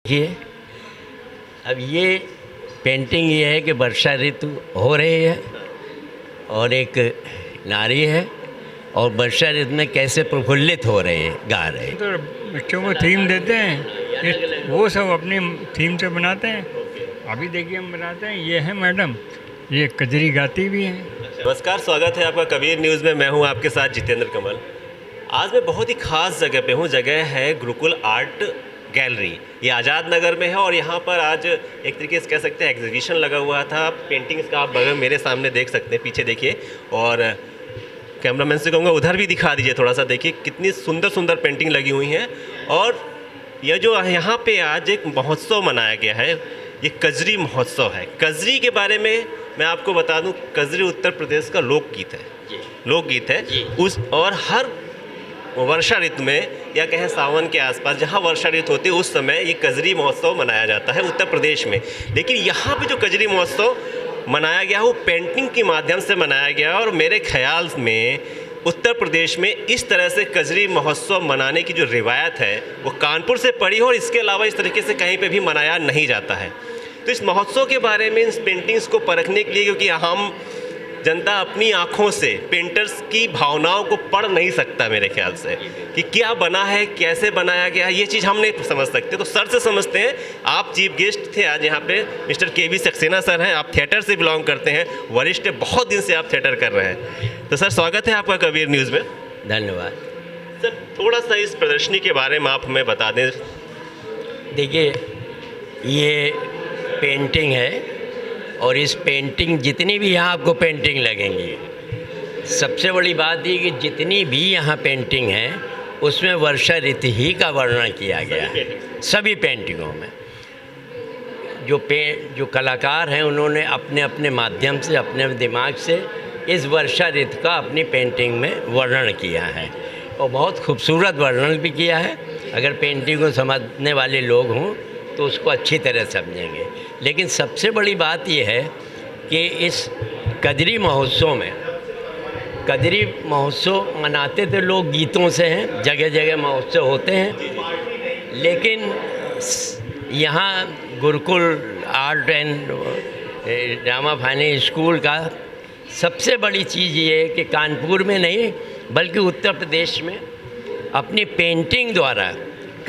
देखिए, अब ये पेंटिंग ये है कि वर्षा ऋतु हो रही है और एक नारी है और वर्षा ऋतु में कैसे प्रफुल्लित हो रहे हैं, गा रहे हैं। तो बच्चों को थीम देते हैं, वो सब अपनी थीम से बनाते हैं। अभी देखिए हम बनाते हैं, ये है मैडम, ये कजरी गाती भी हैं। नमस्कार, स्वागत है आपका कबीर न्यूज़ में। मैं हूं आपके साथ जितेंद्र कमल। आज मैं बहुत ही ख़ास जगह पे हूं। जगह है गुरुकुल आर्ट गैलरी। ये आज़ाद नगर में है और यहाँ पर आज एक तरीके से कह सकते हैं एग्जीबिशन लगा हुआ था पेंटिंग्स का। आप बगल मेरे सामने देख सकते हैं, पीछे देखिए, और कैमरामैन से कहूँगा उधर भी दिखा दीजिए थोड़ा सा। देखिए कितनी सुंदर सुंदर पेंटिंग लगी हुई हैं। और यह जो यहाँ पे आज एक महोत्सव मनाया गया है, ये कजरी महोत्सव है। कजरी के बारे में मैं आपको बता दूं, कजरी उत्तर प्रदेश का लोकगीत है। लोकगीत है उस, और हर वर्षा ऋतु में या कहें सावन के आसपास जहाँ वर्षा ऋतु होती है उस समय ये कजरी महोत्सव मनाया जाता है उत्तर प्रदेश में। लेकिन यहाँ पे जो कजरी महोत्सव मनाया गया वो पेंटिंग के माध्यम से मनाया गया। और मेरे ख्याल में उत्तर प्रदेश में इस तरह से कजरी महोत्सव मनाने की जो रिवायत है वो कानपुर से पड़ी हो, और इसके अलावा इस तरीके से कहीं पे भी मनाया नहीं जाता है। तो इस महोत्सव के बारे में, इस पेंटिंग्स को परखने के लिए, क्योंकि हम जनता अपनी आँखों से पेंटर्स की भावनाओं को पढ़ नहीं सकता मेरे ख्याल से, कि क्या बना है, कैसे बनाया गया है, ये चीज़ हम नहीं समझ सकते। तो सर से समझते हैं। आप चीफ गेस्ट थे आज यहाँ पे, मिस्टर के.वी. सक्सेना सर हैं। आप थिएटर से बिलोंग करते हैं, वरिष्ठ, बहुत दिन से आप थिएटर कर रहे हैं। तो सर, स्वागत है आपका कबीर न्यूज़ में। धन्यवाद। सर, थोड़ा सा इस प्रदर्शनी के बारे में आप हमें बता दें। देखिए, ये पेंटिंग है और इस पेंटिंग, जितनी भी यहाँ आपको पेंटिंग लगेंगी, सबसे बड़ी बात ये कि जितनी भी यहाँ पेंटिंग है उसमें वर्षा ऋतु ही का वर्णन किया गया है। सभी पेंटिंगों में जो कलाकार हैं उन्होंने अपने अपने माध्यम से, अपने दिमाग से इस वर्षा ऋतु का अपनी पेंटिंग में वर्णन किया है, और बहुत खूबसूरत वर्णन भी किया है। अगर पेंटिंग को समझने वाले लोग हों तो उसको अच्छी तरह समझेंगे। लेकिन सबसे बड़ी बात यह है कि इस कजरी महोत्सव में, कजरी महोत्सव मनाते तो लोग गीतों से हैं, जगह जगह महोत्सव होते हैं, लेकिन यहाँ Gurukul art and drama finance school का सबसे बड़ी चीज़ ये है कि कानपुर में नहीं बल्कि उत्तर प्रदेश में अपनी पेंटिंग द्वारा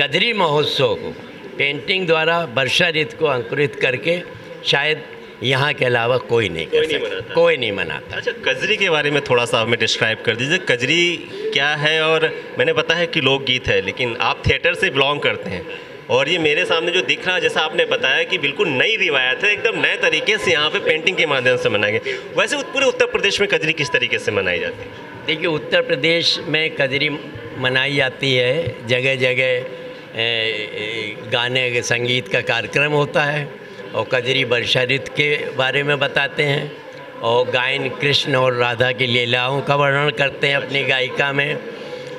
कजरी महोत्सव को, पेंटिंग द्वारा वर्षा ऋतु को अंकुरित करके शायद यहाँ के अलावा कोई नहीं मनाता। अच्छा, कजरी के बारे में थोड़ा सा हमें डिस्क्राइब कर दीजिए। कजरी क्या है? और मैंने पता है कि लोकगीत है, लेकिन आप थिएटर से बिलोंग करते हैं, और ये मेरे सामने जो दिख रहा है, जैसा आपने बताया कि बिल्कुल नई रिवायत है, एकदम नए तरीके से यहाँ पे पेंटिंग के माध्यम से मनाया गया। वैसे पूरे उत्तर प्रदेश में कजरी किस तरीके से मनाई जाती है? देखिए, उत्तर प्रदेश में कजरी मनाई जाती है, जगह जगह गाने के संगीत का कार्यक्रम होता है, और कजरी वर्षा ऋतु के बारे में बताते हैं, और गायन कृष्ण और राधा की लीलाओं का वर्णन करते हैं अपनी गायिका में,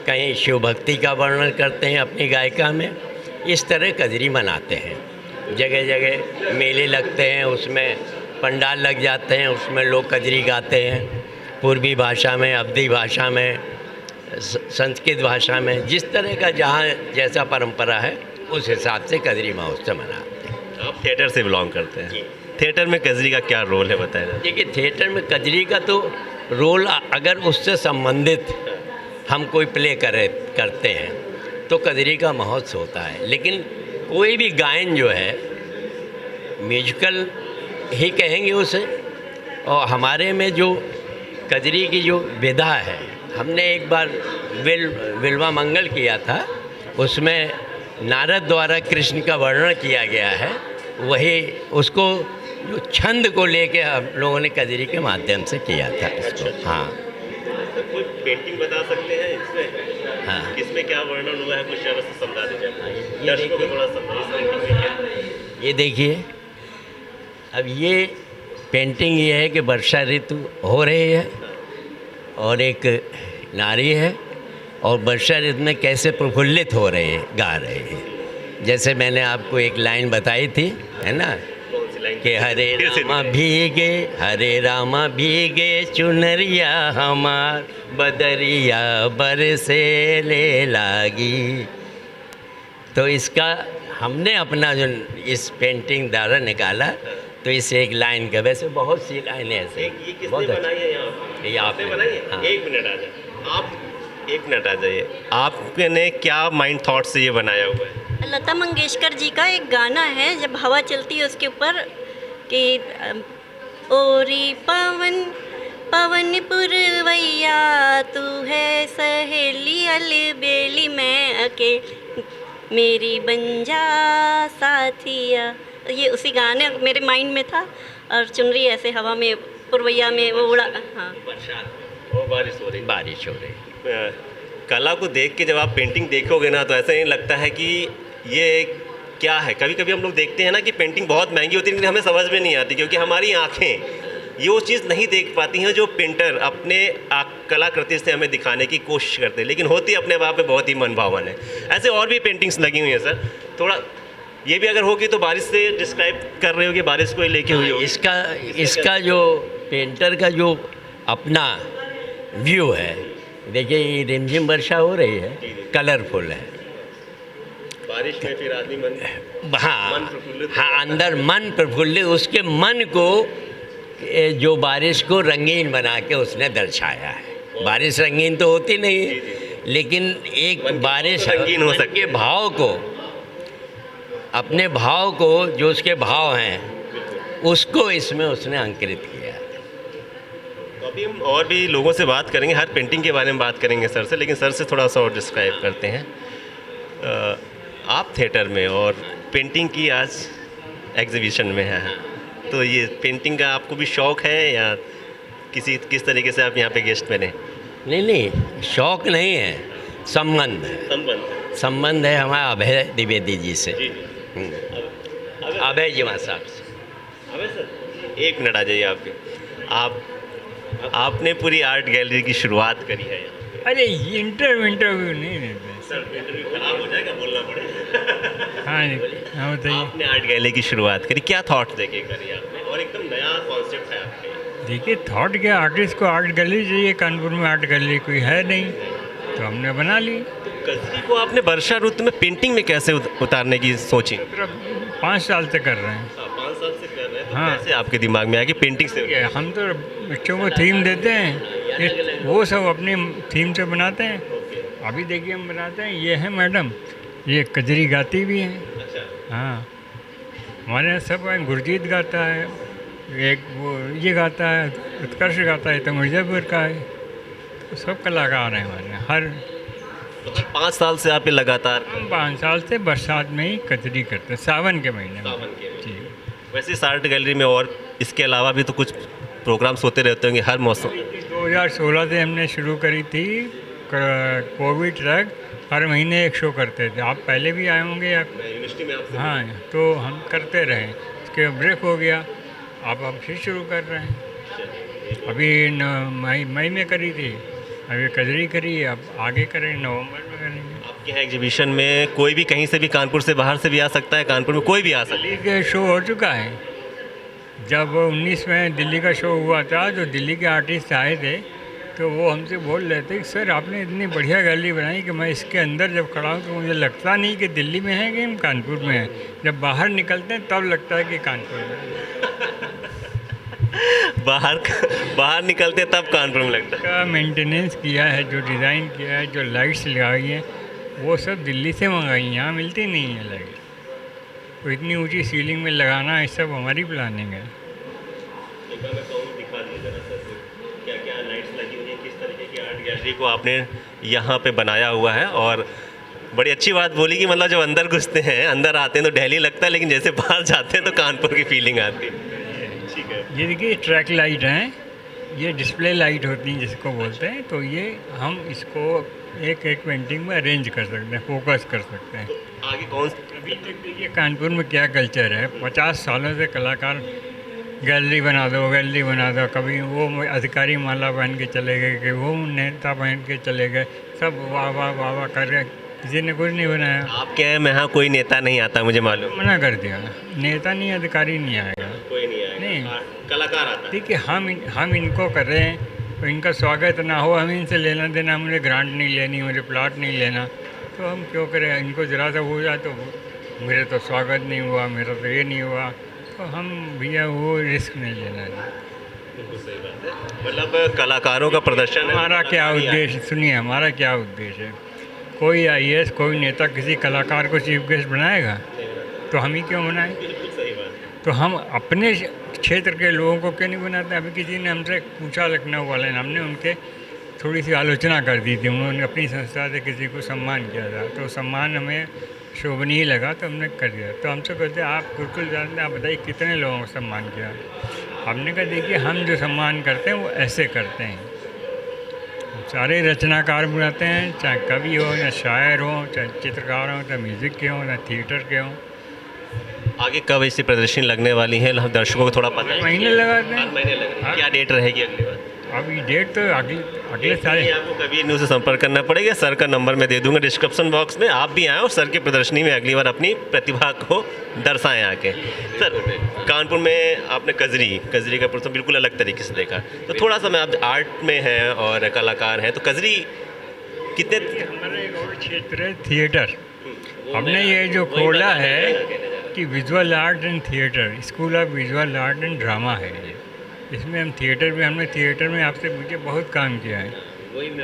कहीं शिव भक्ति का वर्णन करते हैं अपनी गायिका में। इस तरह कजरी मनाते हैं। जगह जगह मेले लगते हैं, उसमें पंडाल लग जाते हैं, उसमें लोग कजरी गाते हैं, पूर्वी भाषा में, अवधी भाषा में, संस्कृत भाषा में, जिस तरह का जहाँ जैसा परंपरा है उस हिसाब से कजरी महोत्सव मनाते हैं। आप थिएटर से बिलोंग करते हैं, थिएटर में कजरी का क्या रोल है, बताएं। देखिए, थिएटर में कजरी का तो रोल, अगर उससे संबंधित हम कोई प्ले करते हैं तो कजरी का महोत्सव होता है। लेकिन कोई भी गायन जो है म्यूजिकल ही कहेंगे उसे। और हमारे में जो कजरी की जो विधा है, हमने एक बार विल्वा मंगल किया था, उसमें नारद द्वारा कृष्ण का वर्णन किया गया है। वही उसको जो छंद को लेके हम लोगों ने कजरी के माध्यम से किया था इसको। हाँ, तो कोई पेंटिंग बता सकते हैं इसमें? हाँ, किसमें क्या वर्णन हुआ है, कुछ जरा से समझा दीजिए दर्शकों को थोड़ा सा। इस पेंटिंग में क्या? ये देखिए, अब ये पेंटिंग ये है कि वर्षा ऋतु हो रही है और एक नारी है और वर्षा ऋतु में कैसे प्रफुल्लित हो रहे हैं, गा रहे हैं। जैसे मैंने आपको एक लाइन बताई थी, है ना, कि हरे रामा भीगे चुनरिया हमार, बदरिया बरसे ले लागी। तो इसका हमने अपना जो इस पेंटिंग द्वारा निकाला, तो इस एक लाइन का, वैसे बहुत सी लाइनें ऐसे ये किसने बहुत बनाई है यहाँ पे? ये आपने बनाई है? हाँ। एक मिनट आ जाए आप, एक मिनट आ जाइए। आपने क्या माइंड थॉट से ये बनाया हुआ है? लता मंगेशकर जी का एक गाना है, जब हवा चलती है उसके ऊपर कि ओरी पवन पवन पुरवैया तू है सहेली अलबेली मैं अके मेरी बंजा साथिया। ये उसी गाने मेरे माइंड में था, और चुनरी ऐसे हवा में पुरवैया में वो उड़ा। हाँ, बरसात वो बारिश हो रही। बारिश हो रही। कला को देख के जब आप पेंटिंग देखोगे ना, तो ऐसा नहीं लगता है कि ये क्या है। कभी कभी हम लोग देखते हैं ना कि पेंटिंग बहुत महंगी होती है, लेकिन हमें समझ में नहीं आती, क्योंकि हमारी आँखें ये वो चीज़ नहीं देख पाती हैं जो पेंटर अपने कलाकृति से हमें दिखाने की कोशिश करते हैं, लेकिन होती अपने आप में बहुत ही मनभावन है। ऐसे और भी पेंटिंग्स लगी हुई हैं सर, थोड़ा ये भी अगर होगी तो बारिश से डिस्क्राइब कर रहे हो कि बारिश को लेके हुई हो। इसका जो पेंटर का जो अपना व्यू है, देखिए ये रिमझिम वर्षा हो रही है, कलरफुल है। बारिश में फिर आदमी मन हाँ प्रफुल्लित हाँ, अंदर मन प्रफुल्लित, उसके मन को जो बारिश को रंगीन बना के उसने दर्शाया है। बारिश रंगीन तो होती नहीं, लेकिन एक बारिश रंगीन हो मन सकती के भाव को, अपने भाव को, जो उसके भाव हैं, उसको इसमें उसने अंकित किया है। तो अभी हम और भी लोगों से बात करेंगे, हर पेंटिंग के बारे में बात करेंगे सर से, लेकिन सर से थोड़ा सा और डिस्क्राइब करते हैं। आप थिएटर में और पेंटिंग की आज एग्जीबिशन में हैं, तो ये पेंटिंग का आपको भी शौक़ है या किस तरीके से आप यहाँ पे गेस्ट बने? नहीं, शौक़ नहीं है, संबंध है। संबंध है हमारा अभय द्विवेदी जी से। अभय जी वहाँ साहब से। अभय सर, एक मिनट आ जाइए आपने पूरी आर्ट गैलरी की शुरुआत करी है यहाँ पे। अरे ये इंटरव्यू नहीं देते सर, इंटरव्यू खराब हो जाएगा, बोलना पड़ेगा। हाँ बताइए। आपने आर्ट गैलरी की शुरुआत करी, क्या थॉट देके करी आपने, और एकदम नया कॉन्सेप्ट है आपके? देखिए, थॉट क्या, आर्टिस्ट को आर्ट गैलरी चाहिए, कानपुर में आर्ट गैलरी कोई है नहीं, तो हमने बना ली। कजरी को आपने वर्षा ऋतु में पेंटिंग में कैसे उतारने की सोची? 5 साल से कर रहे हैं। 5 साल से कर रहे हैं, तो हाँ। कैसे आपके दिमाग में आया कि पेंटिंग से? ये हम तो बच्चों को थीम देते हैं, वो सब अपनी थीम से बनाते हैं। अभी देखिए हम बनाते हैं, ये है मैडम, ये कजरी गाती भी हैं। अच्छा। हाँ, हमारे यहाँ सब है, गुरजीत गाता है, एक वो ये गाता है, उत्कर्ष गाता है, तो मिर्ज़ापुर का है, तो सब कलाकार हैं हमारे यहाँ। हर तो 5 साल से आप ये लगातार? हम 5 साल से बरसात में ही कजरी करते हैं, सावन के महीने में। सावन के महीने। जी। वैसे इस आर्ट गैलरी में और इसके अलावा भी तो कुछ प्रोग्राम्स होते रहते होंगे हर मौसम? 2016 से हमने शुरू करी थी, कोविड तक हर महीने एक शो करते थे। आप पहले भी आए होंगे या? यूनिवर्सिटी में आपसे? हाँ, तो हम करते रहे, उसके ब्रेक हो गया, अब फिर शुरू कर रहे हैं। अभी मई में करी थी, अभी कजरी करी है, अब आगे करें, नवंबर में करेंगे। आपके यहाँ एग्जीबिशन में कोई भी कहीं से भी, कानपुर से बाहर से भी आ सकता है? कानपुर में कोई भी आ सकता है? दिल्ली के शो हो चुका है। जब 19 में दिल्ली का शो हुआ था, जो दिल्ली के आर्टिस्ट आए थे, तो वो हमसे बोल रहे थे कि सर आपने इतनी बढ़िया गैलरी बनाई कि मैं इसके अंदर जब खड़ा हूँ तो मुझे लगता नहीं कि दिल्ली में है कि हम कानपुर में हैं। जब बाहर निकलते हैं तब लगता है कि कानपुर में बाहर निकलते तब कानपुर में लगता है। का मेंटेनेंस किया है, जो डिज़ाइन किया है, जो लाइट्स लगाई हैं, वो सब दिल्ली से मंगाई हैं, यहाँ मिलती नहीं है लाइट। तो इतनी ऊंची सीलिंग में लगाना, ये सब हमारी प्लानिंग है। क्या-क्या लाइट्स लगी हुई हैं, किस तरीके की आर्ट गैलरी को आपने यहाँ पे बनाया हुआ है। और बड़ी अच्छी बात बोली कि मतलब जब अंदर घुसते हैं, अंदर आते हैं तो दिल्ली लगता है, लेकिन जैसे बाहर जाते हैं तो कानपुर की फीलिंग आती है। ठीक है। ये देखिए ट्रैक लाइट हैं, ये डिस्प्ले लाइट होती हैं जिसको बोलते हैं, तो ये हम इसको एक एक पेंटिंग में अरेंज कर सकते हैं, फोकस कर सकते हैं। आगे कौन? अभी तक देखिए कानपुर में क्या कल्चर है, 50 सालों से कलाकार गैलरी बना दो, कभी वो अधिकारी माला पहन के चले गए, कि वो नेता पहन के चले गए, सब वाह वाह वाह वाह कर रहे, किसी ने कुछ नहीं बनाया। आपके यहाँ कोई नेता नहीं आता, मुझे मालूम। मना कर दिया, नेता नहीं, अधिकारी नहीं आएगा, कोई नहीं आएगा, नहीं, कलाकार आता है। ठीक है। हम इनको कर रहे हैं, तो इनका स्वागत ना हो, हमें इनसे लेना देना, मुझे ग्रांट नहीं लेनी, मुझे प्लॉट नहीं लेना, तो हम क्यों करें, इनको ज़रा सा हो जाए तो मेरे तो स्वागत नहीं हुआ, मेरा तो ये नहीं हुआ, तो हम भैया वो रिस्क नहीं लेना है। बिल्कुल सही बात है। मतलब कलाकारों का प्रदर्शन हमारा क्या उद्देश्य, सुनिए हमारा क्या उद्देश्य है। कोई आईएएस, कोई नेता किसी कलाकार को चीफ गेस्ट बनाएगा तो हम ही क्यों बनाएं? बिल्कुल सही बात। तो हम अपने क्षेत्र के लोगों को क्यों नहीं बनाते? अभी किसी ने हमसे पूछा, लखनऊ वाले ने, हमने उनके थोड़ी सी आलोचना कर दी थी। उन्होंने अपनी संस्था से किसी को सम्मान किया था, तो सम्मान हमें शोभनीय लगा तो हमने कर दिया। तो हमसे कहते आप बिल्कुल जानते हैं, आप बताइए कितने लोगों को सम्मान किया? हमने कहा देखिए हम जो सम्मान करते हैं वो ऐसे करते हैं, सारे रचनाकार बनाते हैं, चाहे कवि हो, या शायर हो, चाहे चित्रकार हो, चाहे म्यूज़िक के हों, या थिएटर के हों। आगे कब ऐसी प्रदर्शनी लगने वाली है, हम दर्शकों को थोड़ा पता है? महीने लगाते हैं। हर महीने लगेगा। क्या डेट रहेगी अगली बार? अभी डेट तो अगले साल। आपको कबीर न्यूज़ से संपर्क करना पड़ेगा। सर का नंबर मैं दे दूंगा डिस्क्रिप्शन बॉक्स में, आप भी आएँ और सर की प्रदर्शनी में अगली बार अपनी प्रतिभा को दर्शाएं आके। सर, कानपुर में आपने कजरी का प्रदर्शन बिल्कुल अलग तरीके से देखा, तो थोड़ा सा मैं आप आर्ट में हैं और कलाकार हैं, तो कजरी कितने? हमारा एक और क्षेत्र है थिएटर। हमने ये जो खोला है कि visual art and theatre, school of visual art and drama है ये। इसमें हम थिएटर में, हमने थिएटर में आपसे मुझे बहुत काम किया है,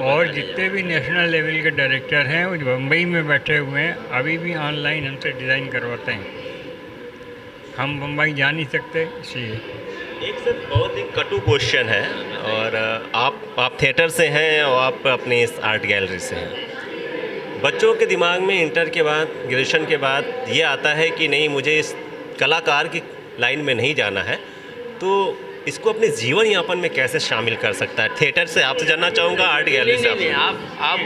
और जितने भी नेशनल लेवल के डायरेक्टर हैं वो बम्बई में बैठे हुए हैं, अभी भी ऑनलाइन हमसे डिज़ाइन करवाते हैं। हम बम्बई जा नहीं सकते इसलिए। एक सर बहुत ही कटु क्वेश्चन है, और आप थिएटर से हैं और आप अपनी इस आर्ट गैलरी से हैं। बच्चों के दिमाग में इंटर के बाद, ग्रेजुएशन के बाद ये आता है कि नहीं मुझे इस कलाकार की लाइन में नहीं जाना है, तो इसको अपने जीवन यापन में कैसे शामिल कर सकता है? थिएटर से आपसे जानना चाहूँगा, आर्ट गैलरी से नहीं, आप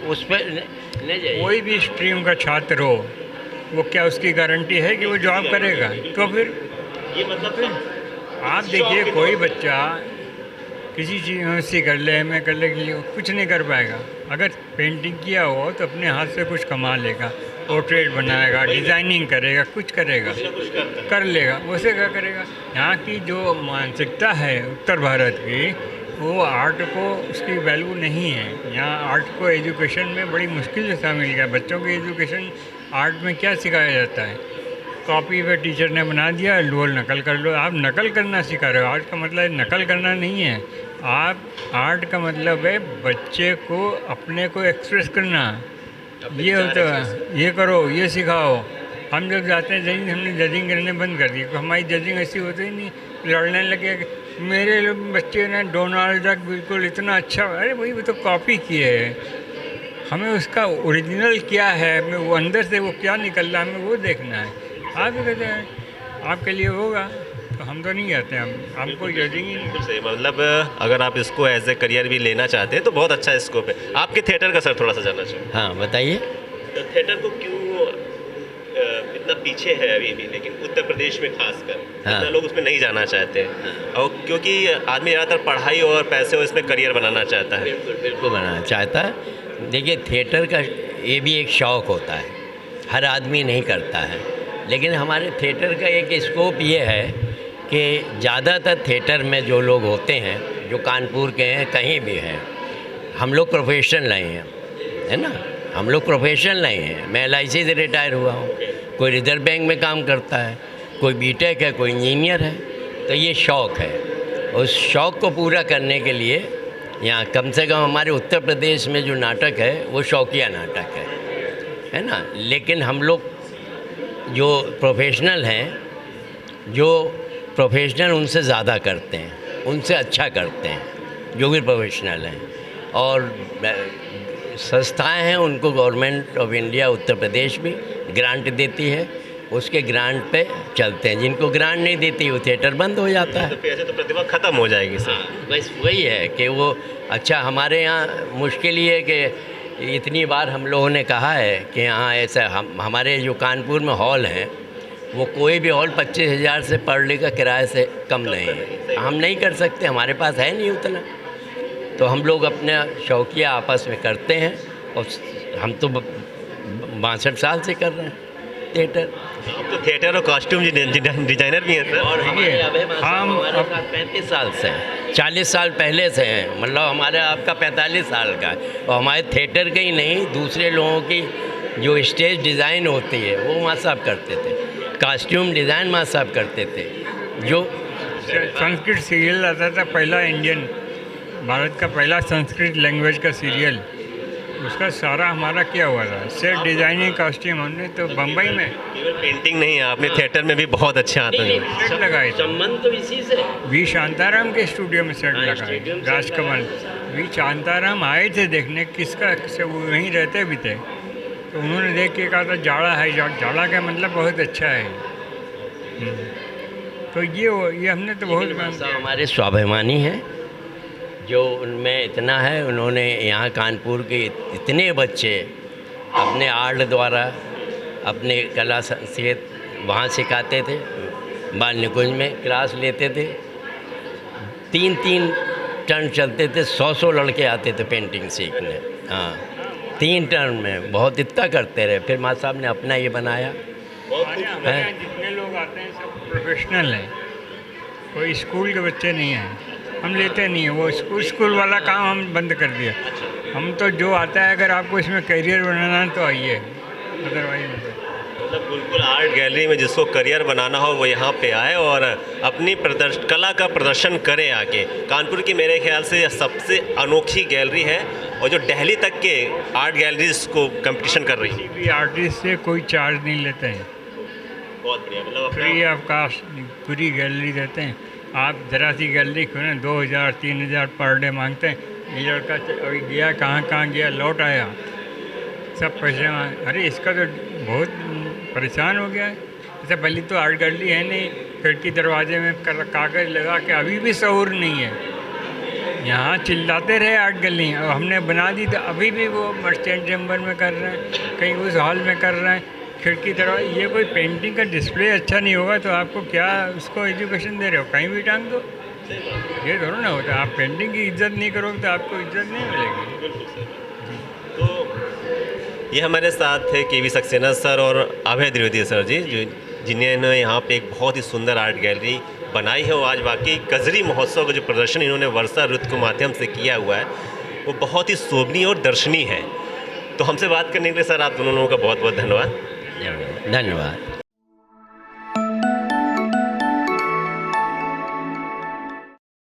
उस पर नहीं जाइए। कोई भी स्ट्रीम का छात्र हो, वो क्या उसकी गारंटी है कि वो जॉब करेगा? तो फिर ये मतलब आप देखिए, कोई बच्चा किसी चीज़ में कर ले, एमए कर ले, कुछ नहीं कर पाएगा। अगर पेंटिंग किया हो तो अपने हाथ से कुछ कमा लेगा, पोर्ट्रेट बनाएगा, डिज़ाइनिंग करेगा, कुछ करेगा, कर लेगा। वैसे क्या करेगा? यहाँ की जो मानसिकता है उत्तर भारत की, वो आर्ट को उसकी वैल्यू नहीं है। यहाँ आर्ट को एजुकेशन में बड़ी मुश्किल से शामिल किया। बच्चों की एजुकेशन आर्ट में क्या सिखाया जाता है? कॉपी पे टीचर ने बना दिया, लो नकल कर लो। आप नकल करना सिखा रहे हो। आर्ट का मतलब नकल करना नहीं है। आप आर्ट का मतलब है बच्चे को अपने को एक्सप्रेस करना। ये होता है, ये करो, ये सिखाओ। हम जब जाते हैं जजिंग, हमने जजिंग करने बंद कर दी। हमारी जजिंग ऐसी होती ही नहीं। लड़ने लगे, मेरे बच्चे ने डोनाल्ड डक बिल्कुल इतना अच्छा, अरे भाई वो तो कॉपी किए है। हमें उसका ओरिजिनल क्या है, हमें वो अंदर से वो क्या निकल रहा है, हमें वो देखना है। आप कहते हैं आपके लिए होगा, तो हम तो नहीं कहते। हम हमको जजिंग ही बिल्कुल सही। मतलब अगर आप इसको एज ए करियर भी लेना चाहते हैं तो बहुत अच्छा स्कोप है। आपके थिएटर का सर थोड़ा सा जानना चाहूँ। हाँ बताइए। तो थिएटर को क्यों इतना पीछे है अभी भी, लेकिन उत्तर प्रदेश में खासकर इतना लोग उसमें नहीं जाना चाहते हैं, और क्योंकि आदमी ज़्यादातर पढ़ाई और पैसे और इसमें करियर बनाना चाहता है। बिल्कुल बनाना चाहता है। देखिए थिएटर का ये भी एक शौक़ होता है, हर आदमी नहीं करता है। लेकिन हमारे थिएटर का एक स्कोप ये है कि ज़्यादातर थिएटर में जो लोग होते हैं, जो कानपुर के हैं, कहीं भी हैं, हम लोग प्रोफेशनल नहीं हैं, है ना। हम लोग प्रोफेशनल नहीं हैं। मैं LIC से रिटायर हुआ हूँ, कोई रिजर्व बैंक में काम करता है, कोई बीटेक है, कोई इंजीनियर है। तो ये शौक़ है। उस शौक़ को पूरा करने के लिए यहाँ कम से कम हमारे उत्तर प्रदेश में जो नाटक है वो शौकिया नाटक है ना। लेकिन हम लोग जो प्रोफेशनल हैं, जो प्रोफेशनल उनसे ज़्यादा करते हैं, उनसे अच्छा करते हैं जो भी प्रोफेशनल हैं। और संस्थाएं हैं, उनको government of India Uttar Pradesh भी ग्रांट देती है, उसके ग्रांट पे चलते हैं। जिनको ग्रांट नहीं देती वो थिएटर बंद हो जाता है। तो ऐसे तो प्रतिभा ख़त्म हो जाएगी सर। बस वही है कि वो अच्छा, हमारे यहाँ मुश्किल ये है कि इतनी बार हम लोगों ने कहा है कि यहाँ ऐसा हमारे जो कानपुर में हॉल हैं, वो कोई भी हॉल 25,000 से पर डे का किराए से कम नहीं है। हम नहीं कर सकते, हमारे पास है नहीं उतना। तो हम लोग अपने शौकिया आपस में करते हैं, और हम तो 62 साल से कर रहे हैं थिएटर। आप तो थिएटर और कॉस्ट्यूम डिजाइनर भी हैं सर। और हम हमारे साथ 35 साल से हैं, 40 साल पहले से हैं। मतलब हमारे आपका 45 साल का है। और हमारे थिएटर के ही नहीं, दूसरे लोगों की जो स्टेज डिज़ाइन होती है वो माँ साहब करते थे, कॉस्ट्यूम डिज़ाइन माँ साहब करते थे। जो संस्कृत सीरियल आता था पहला, इंडियन भारत का पहला संस्कृत लैंग्वेज का सीरियल, उसका सारा हमारा किया हुआ था। सेट डिज़ाइनिंग, कॉस्ट्यूम हमने तो बम्बई में केवल पेंटिंग नहीं, आपने थिएटर में भी बहुत अच्छे आते हैं। सेट लगाए थे। संबंध तो इसी से। वी शांताराम के स्टूडियो में सेट लगाए, स्टेडियम से राजकमल। वी शांताराम आए थे देखने, किसका से वो वहीं रहते भी थे, तो उन्होंने देख के कहा था जाड़ा है, जाड़ा का मतलब बहुत अच्छा है। तो ये हमने तो बहुत माँ साहब हमारे स्वाभिमानी हैं, जो उनमें इतना है, उन्होंने यहाँ कानपुर के इतने बच्चे अपने आर्ट द्वारा अपने कला संस्कृत वहाँ सिखाते थे। बाल निकुंज में क्लास लेते थे, 3-3 टर्न चलते थे, 100 लड़के आते थे पेंटिंग सीखने। हाँ, 3 टर्न में बहुत इतना करते रहे। फिर माँ साहब ने अपना ये बनाया। हमारे यहाँ जितने लोग आते हैं सब प्रोफेशनल हैं, कोई स्कूल के बच्चे नहीं हैं। हम लेते नहीं हैं, वो स्कूल वाला काम हम बंद कर दिया। हम तो जो आता है, अगर आपको इसमें करियर बनाना है तो आइए, अदरवाइज मतलब गुरुकुल आर्ट गैलरी में जिसको करियर बनाना हो वो यहाँ पे आए और अपनी कला का प्रदर्शन करे आके। कानपुर की मेरे ख्याल से सबसे अनोखी गैलरी है और जो दिल्ली तक के आर्ट गैलरीज को कंपटीशन कर रही है। किसी भी आर्टिस्ट से कोई चार्ज नहीं लेते हैं, बहुत बढ़िया, मतलब फ्री ऑफ कास्ट पूरी गैलरी देते हैं। आप जरा सी गैलरी खोलें 2000-3000 पर डे मांगते हैं। ये लड़का अभी गया, कहाँ गया, लौट आया, सब पैसे मांग। अरे इसका तो बहुत परेशान हो गया है। इससे पहले तो आर्ट गैलरी है नहीं, खिड़की दरवाजे में कागज़ लगा के, अभी भी शऊर नहीं है। यहाँ चिल्लाते रहे आर्ट गैलरी, और हमने बना दी, तो अभी भी वो मर्चेंट चैम्बर में कर रहे हैं, कहीं उस हॉल में कर रहे हैं, खिड़की दरवाजे। ये कोई पेंटिंग का डिस्प्ले अच्छा नहीं होगा तो आपको क्या उसको एजुकेशन दे रहे हो, कहीं भी टांग दो। ये थोड़ा ना होता है, आप पेंटिंग की इज्जत नहीं करोगे तो आपको इज्जत नहीं मिलेगी। तो ये हमारे साथ थे के वी सक्सेना सर और अभय द्विवेदी सर जी, जिन्होंने यहाँ पे एक बहुत ही सुंदर आर्ट गैलरी बनाई है। और आज वाकई कजरी महोत्सव का जो प्रदर्शन इन्होंने वर्षा ऋतु के माध्यम से किया हुआ है वो बहुत ही शोभनीय और दर्शनीय है। तो हमसे बात करने के लिए सर आप दोनों लोगों का बहुत बहुत धन्यवाद। धन्यवाद।